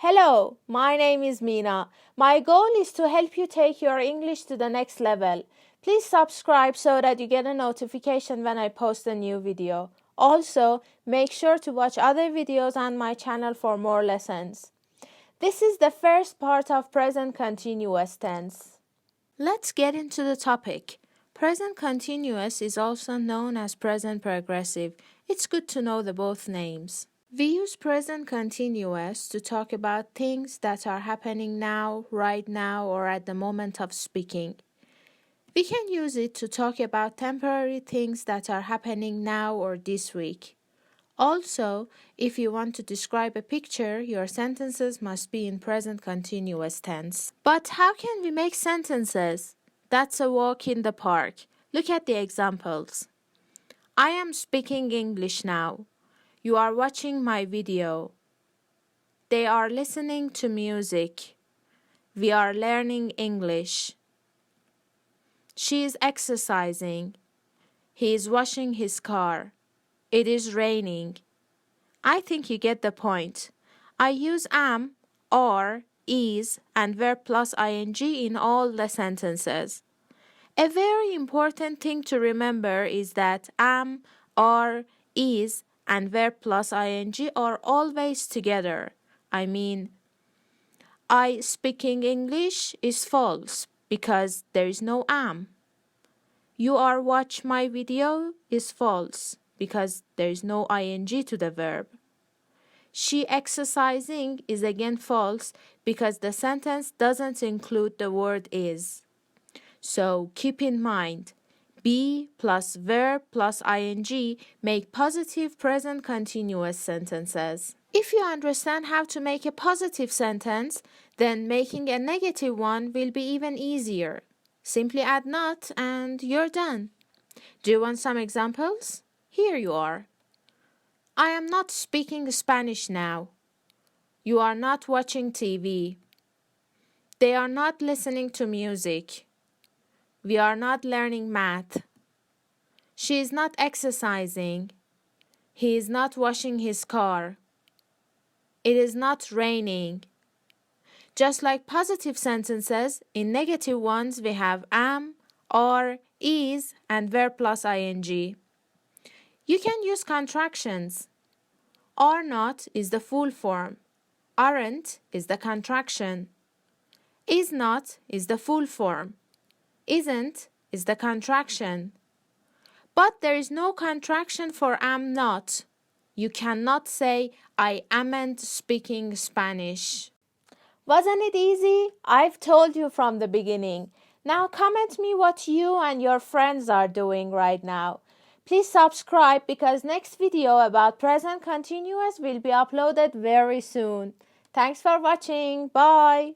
Hello, my name is Mina. My goal is to help you take your English to the next level. Please subscribe so that you get a notification when I post a new video. Also, make sure to watch other videos on my channel for more lessons. This is the first part of present continuous tense. Let's get into the topic. Present continuous is also known as present progressive. It's good to know the both names. We use present continuous to talk about things that are happening now, right now, or at the moment of speaking. We can use it to talk about temporary things that are happening now or this week. Also, if you want to describe a picture, your sentences must be in present continuous tense. But how can we make sentences? That's a walk in the park. Look at the examples. I am speaking English now. You are watching my video. They are listening to music. We are learning English. She is exercising. He is washing his car. It is raining. I think you get the point. I use am, are, is, and verb plus ing in all the sentences. A very important thing to remember is that am, are, is, and verb plus ing are always together. I mean, I speaking English is false because there is no am. You are watch my video is false because there is no ing to the verb. She exercising is again false because the sentence doesn't include the word is. So keep in mind, be plus verb plus ing make positive present continuous sentences. If you understand how to make a positive sentence, then making a negative one will be even easier. Simply add not and you're done. Do you want some examples? Here you are. I am not speaking Spanish now. You are not watching TV. They are not listening to music. We are not learning math. She is not exercising. He is not washing his car. It is not raining. Just like positive sentences, in negative ones we have am, are, is, and verb plus ing. You can use contractions. Are not is the full form. Aren't is the contraction. Is not is the full form. Isn't is the contraction. But there is no contraction for am not. You cannot say, I amn't speaking Spanish. Wasn't it easy? I've told you from the beginning. Now comment me what you and your friends are doing right now. Please subscribe because next video about present continuous will be uploaded very soon. Thanks for watching. Bye.